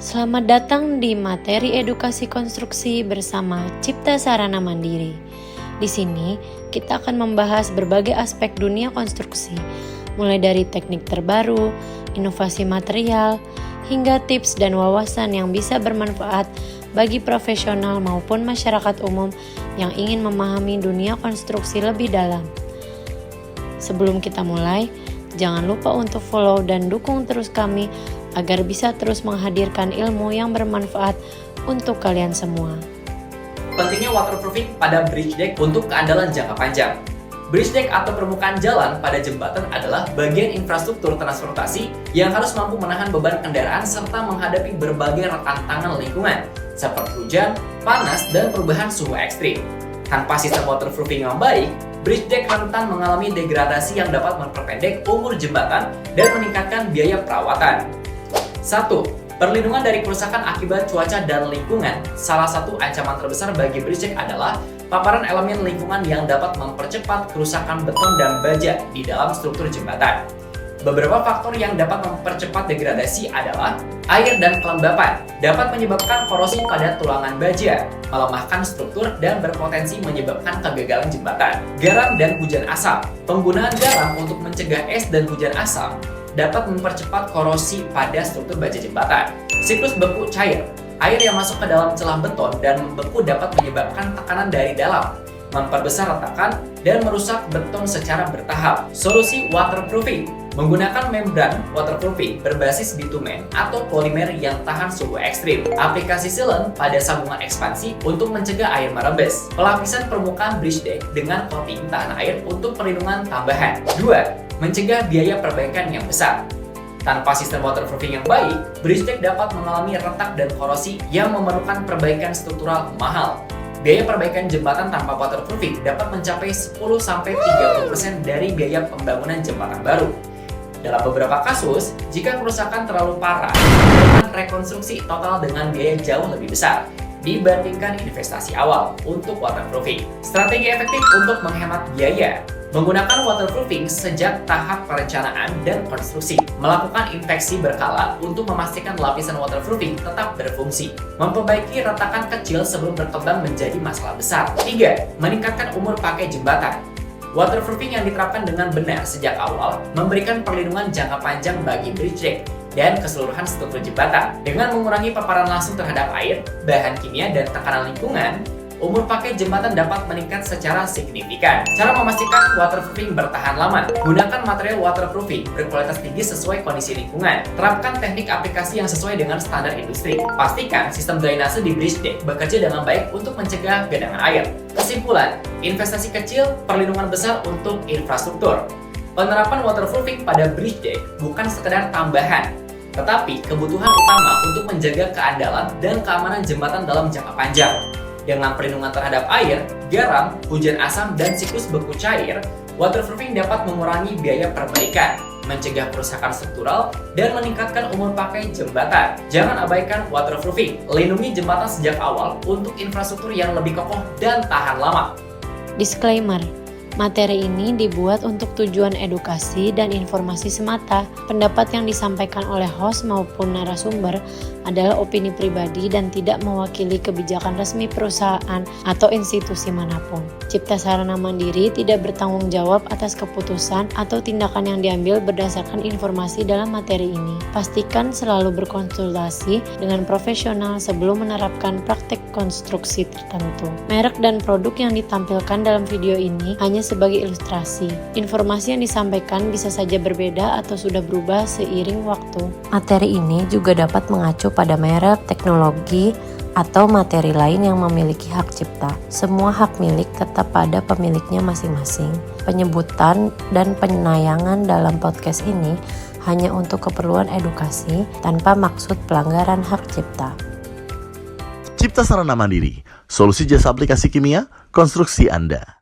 Selamat datang di materi edukasi konstruksi bersama Cipta Sarana Mandiri. Di sini kita akan membahas berbagai aspek dunia konstruksi, mulai dari teknik terbaru, inovasi material, hingga tips dan wawasan yang bisa bermanfaat bagi profesional maupun masyarakat umum yang ingin memahami dunia konstruksi lebih dalam. Sebelum kita mulai, jangan lupa untuk follow dan dukung terus kami agar bisa terus menghadirkan ilmu yang bermanfaat untuk kalian semua. Pentingnya waterproofing pada bridge deck untuk keandalan jangka panjang. Bridge deck atau permukaan jalan pada jembatan adalah bagian infrastruktur transportasi yang harus mampu menahan beban kendaraan serta menghadapi berbagai tantangan lingkungan seperti hujan, panas, dan perubahan suhu ekstrim. Tanpa sistem waterproofing yang baik, bridge deck rentan mengalami degradasi yang dapat memperpendek umur jembatan dan meningkatkan biaya perawatan. 1. Perlindungan dari kerusakan akibat cuaca dan lingkungan. Salah satu ancaman terbesar bagi bridge deck adalah paparan elemen lingkungan yang dapat mempercepat kerusakan beton dan baja di dalam struktur jembatan. Beberapa faktor yang dapat mempercepat degradasi adalah air dan kelembapan, dapat menyebabkan korosi pada tulangan baja, melemahkan struktur dan berpotensi menyebabkan kegagalan jembatan. Garam dan hujan asam. Penggunaan garam untuk mencegah es dan hujan asam dapat mempercepat korosi pada struktur baja jembatan. Siklus beku cair. Air yang masuk ke dalam celah beton dan membeku dapat menyebabkan tekanan dari dalam, memperbesar retakan, dan merusak beton secara bertahap. Solusi waterproofing. Menggunakan membran waterproofing berbasis bitumen atau polimer yang tahan suhu ekstrim. Aplikasi sealant pada sambungan ekspansi untuk mencegah air merebes. Pelapisan permukaan bridge deck dengan coating tahan air untuk perlindungan tambahan. 2. Mencegah biaya perbaikan yang besar. Tanpa sistem waterproofing yang baik, bridge deck dapat mengalami retak dan korosi yang memerlukan perbaikan struktural mahal. Biaya perbaikan jembatan tanpa waterproofing dapat mencapai 10-30% dari biaya pembangunan jembatan baru. Dalam beberapa kasus, jika kerusakan terlalu parah, diperlukan rekonstruksi total dengan biaya jauh lebih besar dibandingkan investasi awal untuk waterproofing. Strategi efektif untuk menghemat biaya. Menggunakan waterproofing sejak tahap perencanaan dan konstruksi. Melakukan inspeksi berkala untuk memastikan lapisan waterproofing tetap berfungsi. Memperbaiki retakan kecil sebelum berkembang menjadi masalah besar. 3. Meningkatkan umur pakai jembatan. Waterproofing yang diterapkan dengan benar sejak awal memberikan perlindungan jangka panjang bagi bridge deck dan keseluruhan struktur jembatan. Dengan mengurangi paparan langsung terhadap air, bahan kimia, dan tekanan lingkungan, umur pakai jembatan dapat meningkat secara signifikan. Cara memastikan waterproofing bertahan lama. Gunakan material waterproofing berkualitas tinggi sesuai kondisi lingkungan. Terapkan teknik aplikasi yang sesuai dengan standar industri. Pastikan sistem drainase di bridge deck bekerja dengan baik untuk mencegah genangan air. Kesimpulan, investasi kecil, perlindungan besar untuk infrastruktur. Penerapan waterproofing pada bridge deck bukan sekedar tambahan, tetapi kebutuhan utama untuk menjaga keandalan dan keamanan jembatan dalam jangka panjang. Dengan perlindungan terhadap air, garam, hujan asam, dan siklus beku cair, waterproofing dapat mengurangi biaya perbaikan, mencegah kerusakan struktural, dan meningkatkan umur pakai jembatan. Jangan abaikan waterproofing. Lindungi jembatan sejak awal untuk infrastruktur yang lebih kokoh dan tahan lama. Disclaimer. Materi ini dibuat untuk tujuan edukasi dan informasi semata. Pendapat yang disampaikan oleh host maupun narasumber adalah opini pribadi dan tidak mewakili kebijakan resmi perusahaan atau institusi manapun. Cipta Sarana Mandiri tidak bertanggung jawab atas keputusan atau tindakan yang diambil berdasarkan informasi dalam materi ini. Pastikan selalu berkonsultasi dengan profesional sebelum menerapkan praktek konstruksi tertentu. Merek dan produk yang ditampilkan dalam video ini hanya sebagai ilustrasi. Informasi yang disampaikan bisa saja berbeda atau sudah berubah seiring waktu. Materi ini juga dapat mengacu pada merek, teknologi, atau materi lain yang memiliki hak cipta. Semua hak milik tetap pada pemiliknya masing-masing. Penyebutan dan penayangan dalam podcast ini hanya untuk keperluan edukasi tanpa maksud pelanggaran hak cipta. Cipta Sarana Mandiri, solusi jasa aplikasi kimia, konstruksi Anda.